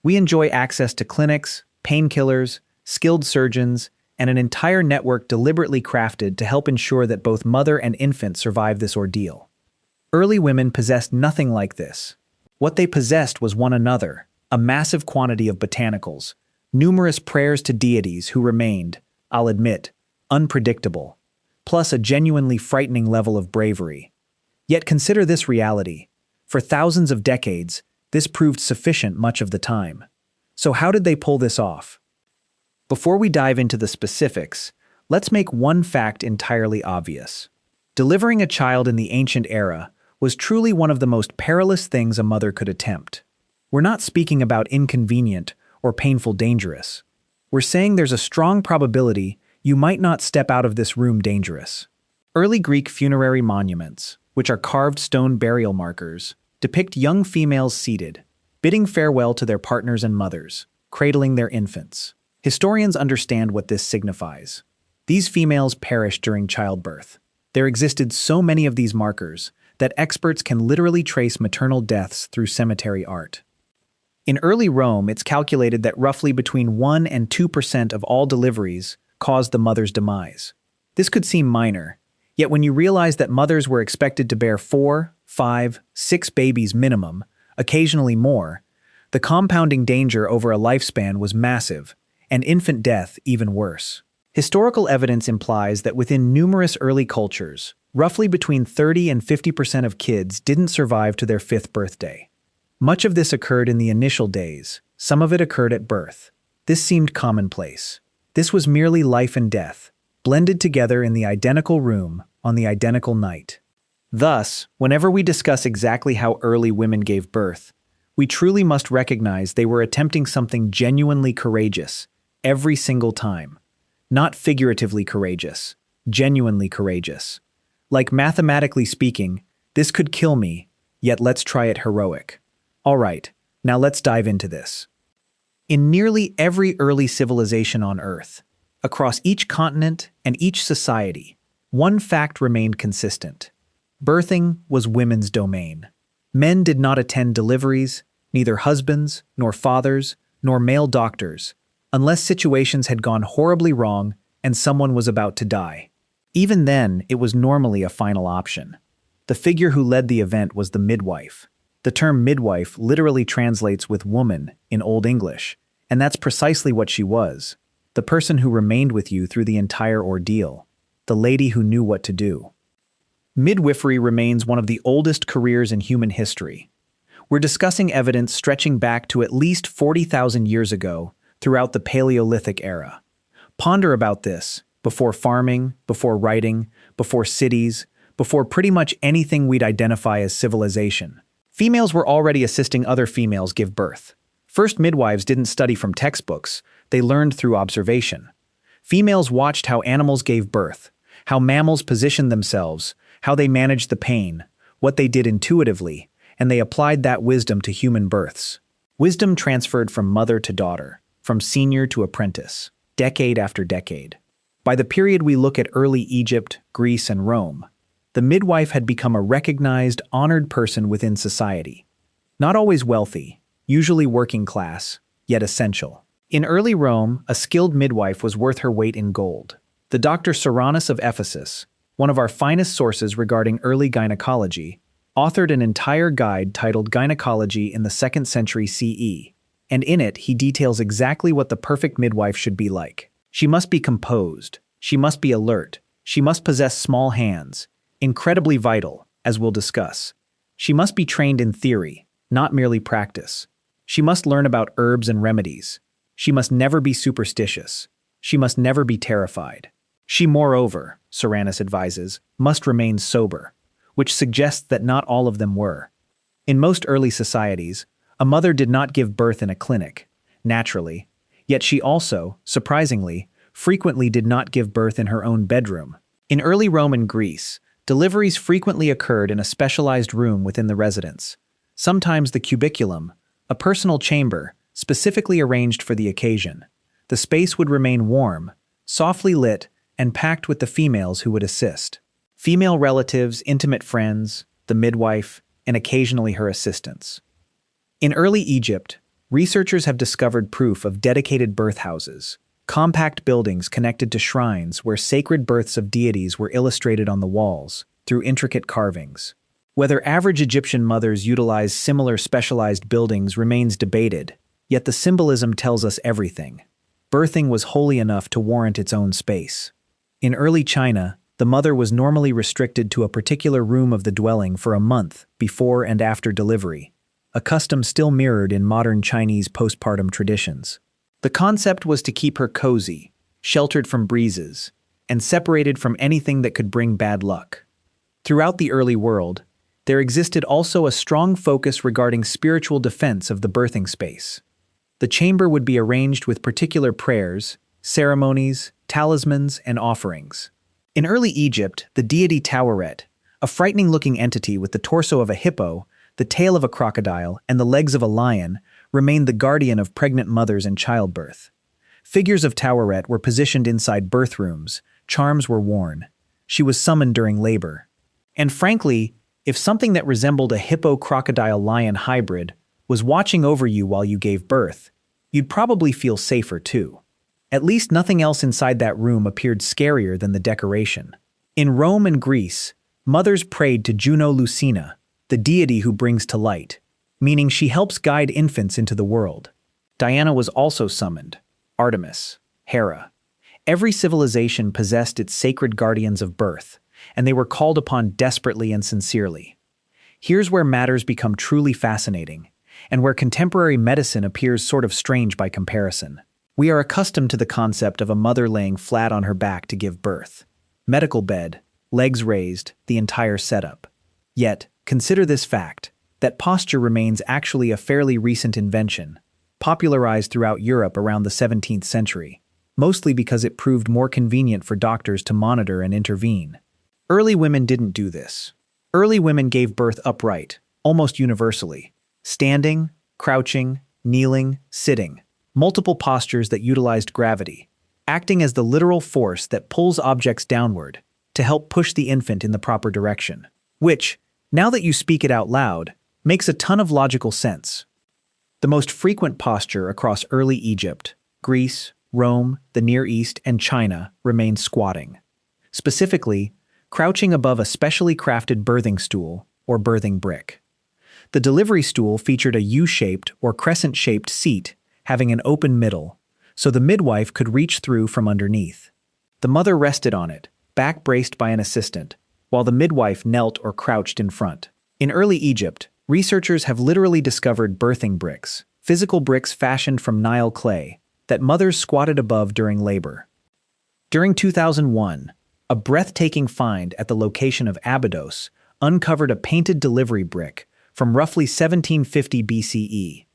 We enjoy access to clinics, painkillers, skilled surgeons, and an entire network deliberately crafted to help ensure that both mother and infant survive this ordeal. Early women possessed nothing like this. What they possessed was one another, a massive quantity of botanicals, numerous prayers to deities who remained, I'll admit, unpredictable, plus a genuinely frightening level of bravery. Yet consider this reality. For thousands of decades, this proved sufficient much of the time. So how did they pull this off? Before we dive into the specifics, let's make one fact entirely obvious. Delivering a child in the ancient era was truly one of the most perilous things a mother could attempt. We're not speaking about inconvenient or painful dangerous. We're saying there's a strong probability you might not step out of this room dangerous. Early Greek funerary monuments, which are carved stone burial markers, depict young females seated, bidding farewell to their partners and mothers, cradling their infants. Historians understand what this signifies. These females perished during childbirth. There existed so many of these markers that experts can literally trace maternal deaths through cemetery art. In early Rome, it's calculated that roughly between 1 and 2% of all deliveries caused the mother's demise. This could seem minor, yet when you realize that mothers were expected to bear 4, 5, 6 babies minimum, occasionally more, the compounding danger over a lifespan was massive, and infant death even worse. Historical evidence implies that within numerous early cultures, roughly between 30 and 50% of kids didn't survive to their 5th birthday. Much of this occurred in the initial days, some of it occurred at birth. This seemed commonplace. This was merely life and death, blended together in the identical room on the identical night. Thus, whenever we discuss exactly how early women gave birth, we truly must recognize they were attempting something genuinely courageous, every single time. Not figuratively courageous, genuinely courageous. Like mathematically speaking, this could kill me, yet let's try it heroic. All right, now let's dive into this. In nearly every early civilization on Earth, across each continent and each society, one fact remained consistent. Birthing was women's domain. Men did not attend deliveries, neither husbands, nor fathers, nor male doctors, unless situations had gone horribly wrong and someone was about to die. Even then, it was normally a final option. The figure who led the event was the midwife. The term midwife literally translates with woman in Old English, and that's precisely what she was. The person who remained with you through the entire ordeal. The lady who knew what to do. Midwifery remains one of the oldest careers in human history. We're discussing evidence stretching back to at least 40,000 years ago throughout the Paleolithic era. Ponder about this, before farming, before writing, before cities, before pretty much anything we'd identify as civilization. Females were already assisting other females give birth. First midwives didn't study from textbooks, they learned through observation. Females watched how animals gave birth, how mammals positioned themselves, how they managed the pain, what they did intuitively, and they applied that wisdom to human births. Wisdom transferred from mother to daughter, from senior to apprentice, decade after decade. By the period we look at early Egypt, Greece, and Rome, the midwife had become a recognized, honored person within society. Not always wealthy, usually working class, yet essential. In early Rome, a skilled midwife was worth her weight in gold. The Dr. Soranus of Ephesus, one of our finest sources regarding early gynecology, authored an entire guide titled Gynecology in the 2nd century CE, and in it he details exactly what the perfect midwife should be like. She must be composed, she must be alert, she must possess small hands, incredibly vital, as we'll discuss. She must be trained in theory, not merely practice. She must learn about herbs and remedies. She must never be superstitious. She must never be terrified. She, moreover, Soranus advises, must remain sober, which suggests that not all of them were. In most early societies, a mother did not give birth in a clinic, naturally, yet she also, surprisingly, frequently did not give birth in her own bedroom. In early Rome and Greece, deliveries frequently occurred in a specialized room within the residence, sometimes the cubiculum, a personal chamber specifically arranged for the occasion. The space would remain warm, softly lit, and packed with the females who would assist. Female relatives, intimate friends, the midwife, and occasionally her assistants. In early Egypt, researchers have discovered proof of dedicated birth houses, compact buildings connected to shrines where sacred births of deities were illustrated on the walls through intricate carvings. Whether average Egyptian mothers utilized similar specialized buildings remains debated, yet the symbolism tells us everything. Birthing was holy enough to warrant its own space. In early China, the mother was normally restricted to a particular room of the dwelling for a month before and after delivery, a custom still mirrored in modern Chinese postpartum traditions. The concept was to keep her cozy, sheltered from breezes, and separated from anything that could bring bad luck. Throughout the early world, there existed also a strong focus regarding spiritual defense of the birthing space. The chamber would be arranged with particular prayers, ceremonies, talismans, and offerings. In early Egypt, the deity Taweret, a frightening-looking entity with the torso of a hippo, the tail of a crocodile, and the legs of a lion, remained the guardian of pregnant mothers and childbirth. Figures of Taweret were positioned inside birth rooms, charms were worn. She was summoned during labor. And frankly, if something that resembled a hippo-crocodile-lion hybrid was watching over you while you gave birth, you'd probably feel safer too. At least nothing else inside that room appeared scarier than the decoration. In Rome and Greece, mothers prayed to Juno Lucina, the deity who brings to light, meaning she helps guide infants into the world. Diana was also summoned, Artemis, Hera. Every civilization possessed its sacred guardians of birth, and they were called upon desperately and sincerely. Here's where matters become truly fascinating, and where contemporary medicine appears sort of strange by comparison. We are accustomed to the concept of a mother laying flat on her back to give birth. Medical bed, legs raised, the entire setup. Yet, consider this fact, that posture remains actually a fairly recent invention, popularized throughout Europe around the 17th century, mostly because it proved more convenient for doctors to monitor and intervene. Early women didn't do this. Early women gave birth upright, almost universally, standing, crouching, kneeling, sitting. Multiple postures that utilized gravity, acting as the literal force that pulls objects downward to help push the infant in the proper direction, which, now that you speak it out loud, makes a ton of logical sense. The most frequent posture across early Egypt, Greece, Rome, the Near East, and China remained squatting. Specifically, crouching above a specially crafted birthing stool or birthing brick. The delivery stool featured a U-shaped or crescent-shaped seat having an open middle, so the midwife could reach through from underneath. The mother rested on it, back braced by an assistant, while the midwife knelt or crouched in front. In early Egypt, researchers have literally discovered birthing bricks, physical bricks fashioned from Nile clay, that mothers squatted above during labor. During 2001, a breathtaking find at the location of Abydos uncovered a painted delivery brick from roughly 1750 BCE.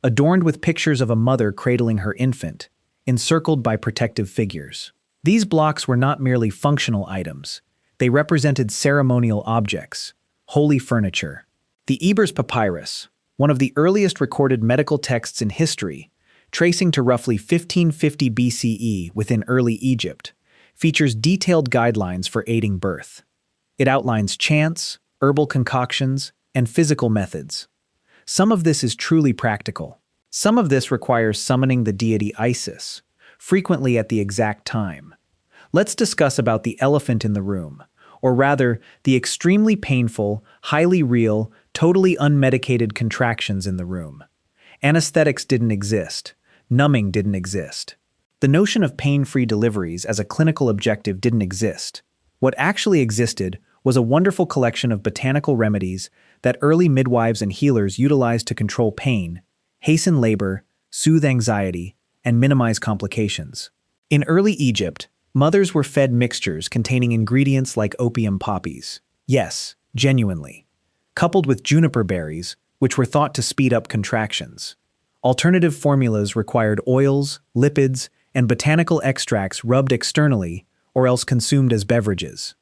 Adorned with pictures of a mother cradling her infant, encircled by protective figures. These blocks were not merely functional items, they represented ceremonial objects, holy furniture. The Ebers Papyrus, one of the earliest recorded medical texts in history, tracing to roughly 1550 BCE within early Egypt, features detailed guidelines for aiding birth. It outlines chants, herbal concoctions, and physical methods. Some of this is truly practical. Some of this requires summoning the deity Isis, frequently at the exact time. Let's discuss about the elephant in the room, or rather, the extremely painful, highly real, totally unmedicated contractions in the room. Anesthetics didn't exist. Numbing didn't exist. The notion of pain-free deliveries as a clinical objective didn't exist. What actually existed was a wonderful collection of botanical remedies that early midwives and healers utilized to control pain, hasten labor, soothe anxiety, and minimize complications. In early Egypt, mothers were fed mixtures containing ingredients like opium poppies. Yes, genuinely. Coupled with juniper berries, which were thought to speed up contractions. Alternative formulas required oils, lipids, and botanical extracts rubbed externally or else consumed as beverages.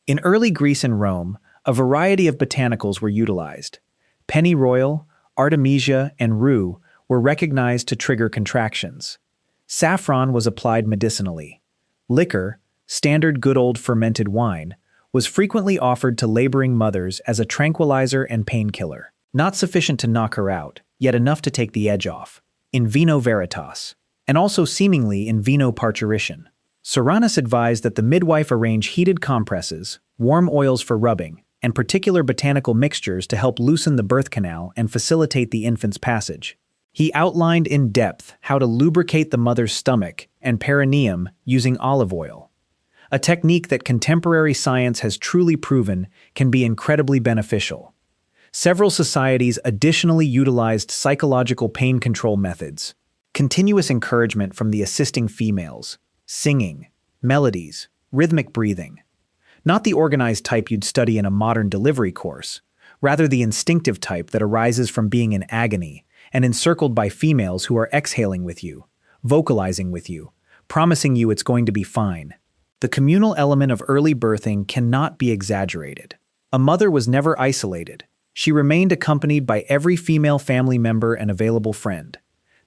In early Greece and Rome, a variety of botanicals were utilized. Pennyroyal, artemisia, and rue were recognized to trigger contractions. Saffron was applied medicinally. Liquor, standard good old fermented wine, was frequently offered to laboring mothers as a tranquilizer and painkiller. Not sufficient to knock her out, yet enough to take the edge off. In vino veritas, and also seemingly in vino parturition. Soranus advised that the midwife arrange heated compresses, warm oils for rubbing, and particular botanical mixtures to help loosen the birth canal and facilitate the infant's passage. He outlined in depth how to lubricate the mother's stomach and perineum using olive oil, a technique that contemporary science has truly proven can be incredibly beneficial. Several societies additionally utilized psychological pain control methods, continuous encouragement from the assisting females, singing, melodies, rhythmic breathing. Not the organized type you'd study in a modern delivery course, rather the instinctive type that arises from being in agony and encircled by females who are exhaling with you, vocalizing with you, promising you it's going to be fine. The communal element of early birthing cannot be exaggerated. A mother was never isolated. She remained accompanied by every female family member and available friend.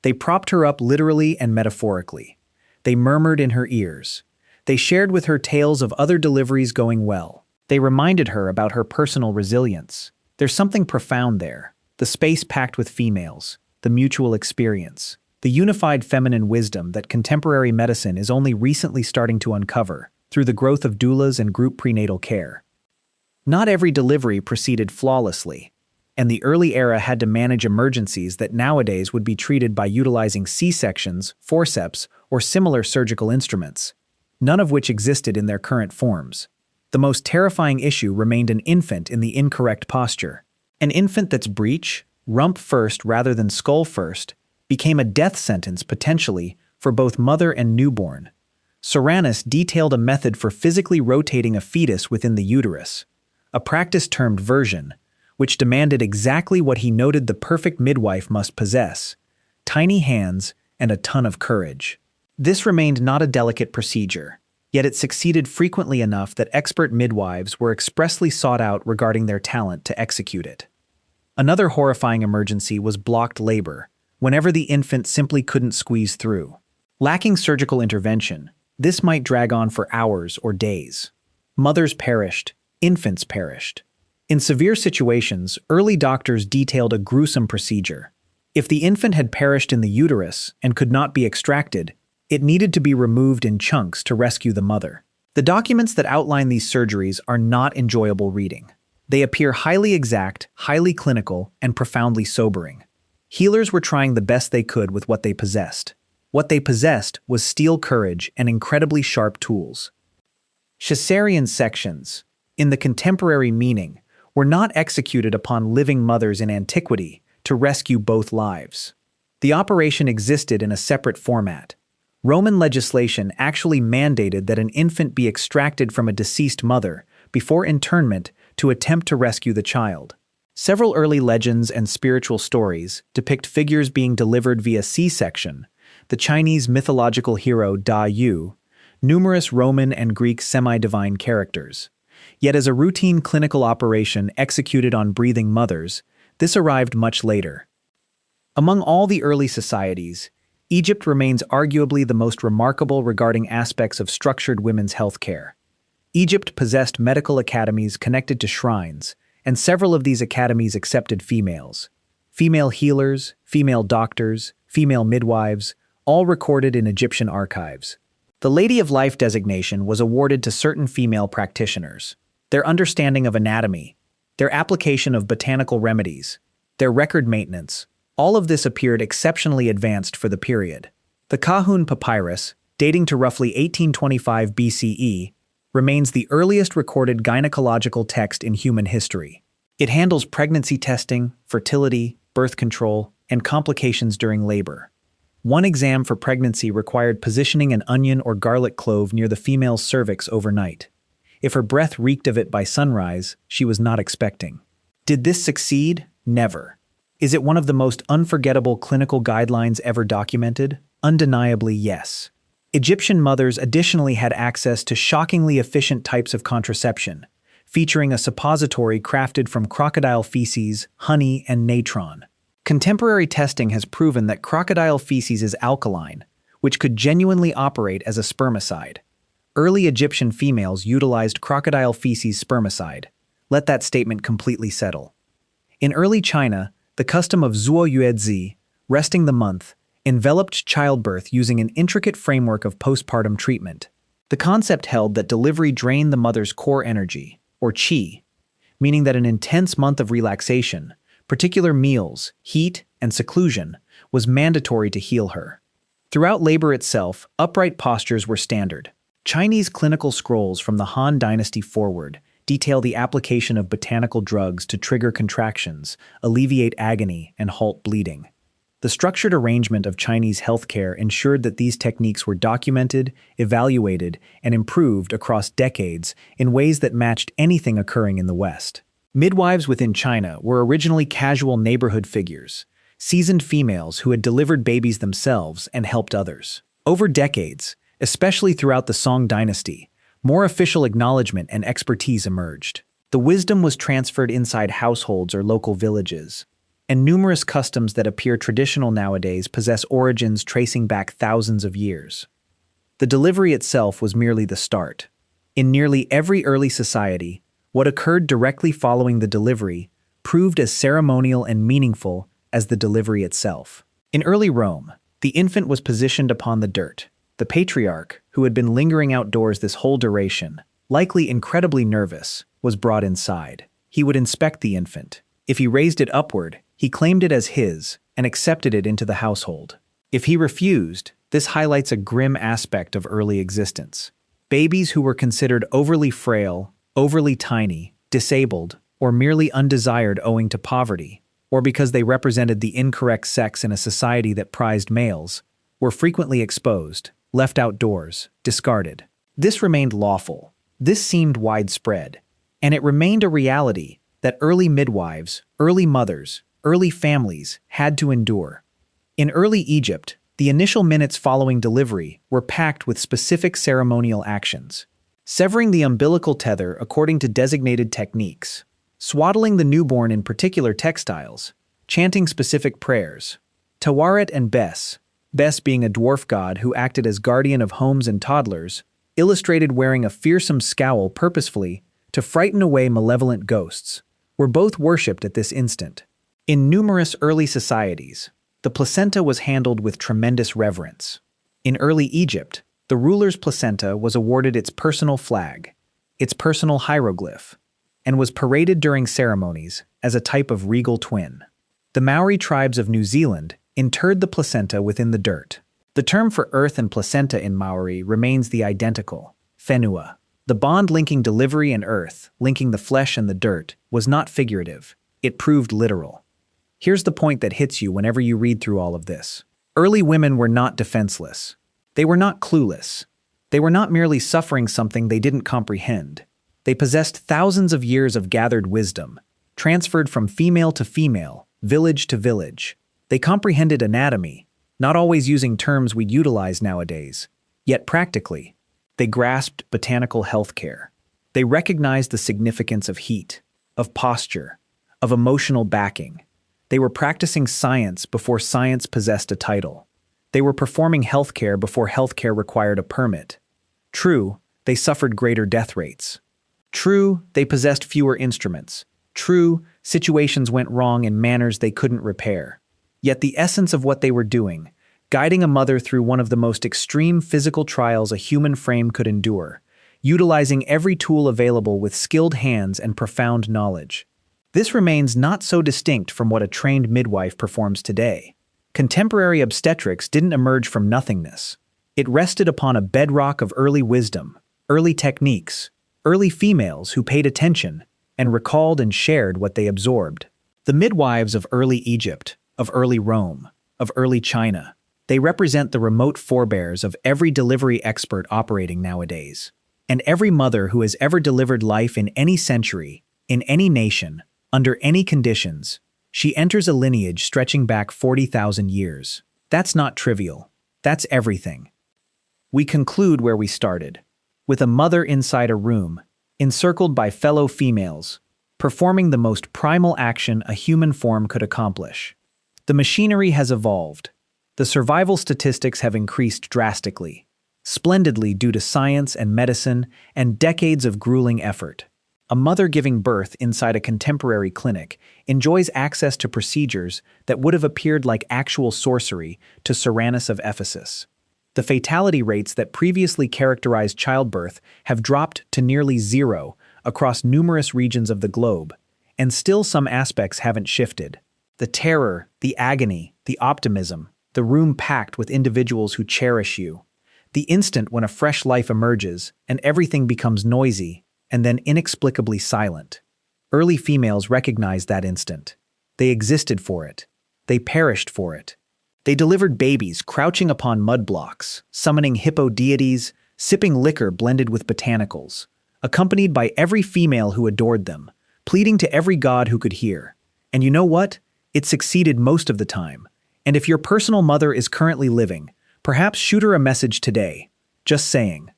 They propped her up literally and metaphorically. They murmured in her ears. They shared with her tales of other deliveries going well. They reminded her about her personal resilience. There's something profound there. The space packed with females, the mutual experience, the unified feminine wisdom that contemporary medicine is only recently starting to uncover through the growth of doulas and group prenatal care. Not every delivery proceeded flawlessly, and the early era had to manage emergencies that nowadays would be treated by utilizing C-sections, forceps, or similar surgical instruments, none of which existed in their current forms. The most terrifying issue remained an infant in the incorrect posture. An infant that's breech, rump first rather than skull first, became a death sentence potentially for both mother and newborn. Soranus detailed a method for physically rotating a fetus within the uterus, a practice termed version, which demanded exactly what he noted the perfect midwife must possess: tiny hands and a ton of courage. This remained not a delicate procedure, yet it succeeded frequently enough that expert midwives were expressly sought out regarding their talent to execute it. Another horrifying emergency was blocked labor, whenever the infant simply couldn't squeeze through. Lacking surgical intervention, this might drag on for hours or days. Mothers perished, infants perished. In severe situations, early doctors detailed a gruesome procedure. If the infant had perished in the uterus and could not be extracted, it needed to be removed in chunks to rescue the mother. The documents that outline these surgeries are not enjoyable reading. They appear highly exact, highly clinical, and profoundly sobering. Healers were trying the best they could with what they possessed. What they possessed was steel courage and incredibly sharp tools. Caesarean sections, in the contemporary meaning, were not executed upon living mothers in antiquity to rescue both lives. The operation existed in a separate format. Roman legislation actually mandated that an infant be extracted from a deceased mother before internment to attempt to rescue the child. Several early legends and spiritual stories depict figures being delivered via C-section, the Chinese mythological hero Da Yu, numerous Roman and Greek semi-divine characters. Yet as a routine clinical operation executed on breathing mothers, this arrived much later. Among all the early societies, Egypt remains arguably the most remarkable regarding aspects of structured women's health care. Egypt possessed medical academies connected to shrines, and several of these academies accepted females. Female healers, female doctors, female midwives, all recorded in Egyptian archives. The Lady of Life designation was awarded to certain female practitioners. Their understanding of anatomy, their application of botanical remedies, their record maintenance, all of this appeared exceptionally advanced for the period. The Kahun Papyrus, dating to roughly 1825 BCE, remains the earliest recorded gynecological text in human history. It handles pregnancy testing, fertility, birth control, and complications during labor. One exam for pregnancy required positioning an onion or garlic clove near the female's cervix overnight. If her breath reeked of it by sunrise, she was not expecting. Did this succeed? Never. Is it one of the most unforgettable clinical guidelines ever documented? Undeniably, yes. Egyptian mothers additionally had access to shockingly efficient types of contraception, featuring a suppository crafted from crocodile feces, honey, and natron. Contemporary testing has proven that crocodile feces is alkaline, which could genuinely operate as a spermicide. Early Egyptian females utilized crocodile feces spermicide. Let that statement completely settle. In early China, the custom of zuoyuezi, resting the month, enveloped childbirth using an intricate framework of postpartum treatment. The concept held that delivery drained the mother's core energy, or qi, meaning that an intense month of relaxation, particular meals, heat, and seclusion, was mandatory to heal her. Throughout labor itself, upright postures were standard. Chinese clinical scrolls from the Han Dynasty forward detail the application of botanical drugs to trigger contractions, alleviate agony, and halt bleeding. The structured arrangement of Chinese healthcare ensured that these techniques were documented, evaluated, and improved across decades in ways that matched anything occurring in the West. Midwives within China were originally casual neighborhood figures, seasoned females who had delivered babies themselves and helped others. Over decades, especially throughout the Song dynasty, more official acknowledgement and expertise emerged. The wisdom was transferred inside households or local villages, and numerous customs that appear traditional nowadays possess origins tracing back thousands of years. The delivery itself was merely the start. In nearly every early society, what occurred directly following the delivery proved as ceremonial and meaningful as the delivery itself. In early Rome, the infant was positioned upon the dirt. The patriarch, who had been lingering outdoors this whole duration, likely incredibly nervous, was brought inside. He would inspect the infant. If he raised it upward, he claimed it as his and accepted it into the household. If he refused, this highlights a grim aspect of early existence. Babies who were considered overly frail, overly tiny, disabled, or merely undesired owing to poverty, or because they represented the incorrect sex in a society that prized males, were frequently exposed, left outdoors, discarded. This remained lawful. This seemed widespread. And it remained a reality that early midwives, early mothers, early families had to endure. In early Egypt, the initial minutes following delivery were packed with specific ceremonial actions. Severing the umbilical tether according to designated techniques, swaddling the newborn in particular textiles, chanting specific prayers. Tawaret and Bes being a dwarf god who acted as guardian of homes and toddlers, illustrated wearing a fearsome scowl purposefully to frighten away malevolent ghosts, were both worshipped at this instant. In numerous early societies, the placenta was handled with tremendous reverence. In early Egypt, the ruler's placenta was awarded its personal flag, its personal hieroglyph, and was paraded during ceremonies as a type of regal twin. The Maori tribes of New Zealand interred the placenta within the dirt. The term for earth and placenta in Maori remains the identical, whenua. The bond linking delivery and earth, linking the flesh and the dirt, was not figurative. It proved literal. Here's the point that hits you whenever you read through all of this. Early women were not defenseless. They were not clueless. They were not merely suffering something they didn't comprehend. They possessed thousands of years of gathered wisdom, transferred from female to female, village to village. They comprehended anatomy, not always using terms we'd utilize nowadays, yet practically. They grasped botanical healthcare. They recognized the significance of heat, of posture, of emotional backing. They were practicing science before science possessed a title. They were performing healthcare before healthcare required a permit. True, they suffered greater death rates. True, they possessed fewer instruments. True, situations went wrong in manners they couldn't repair. Yet the essence of what they were doing, guiding a mother through one of the most extreme physical trials a human frame could endure, utilizing every tool available with skilled hands and profound knowledge. This remains not so distinct from what a trained midwife performs today. Contemporary obstetrics didn't emerge from nothingness. It rested upon a bedrock of early wisdom, early techniques, early females who paid attention and recalled and shared what they absorbed. The midwives of early Egypt, of early Rome, of early China, they represent the remote forebears of every delivery expert operating nowadays. And every mother who has ever delivered life in any century, in any nation, under any conditions, she enters a lineage stretching back 40,000 years. That's not trivial. That's everything. We conclude where we started, with a mother inside a room, encircled by fellow females, performing the most primal action a human form could accomplish. The machinery has evolved. The survival statistics have increased drastically, splendidly due to science and medicine and decades of grueling effort. A mother giving birth inside a contemporary clinic enjoys access to procedures that would have appeared like actual sorcery to Cyrannus of Ephesus. The fatality rates that previously characterized childbirth have dropped to nearly zero across numerous regions of the globe, and still some aspects haven't shifted. The terror, the agony, the optimism, the room packed with individuals who cherish you. The instant when a fresh life emerges and everything becomes noisy and then inexplicably silent. Early females recognized that instant. They existed for it. They perished for it. They delivered babies crouching upon mud blocks, summoning hippo deities, sipping liquor blended with botanicals, accompanied by every female who adored them, pleading to every god who could hear. And you know what? It succeeded most of the time. And if your personal mother is currently living, perhaps shoot her a message today, just saying,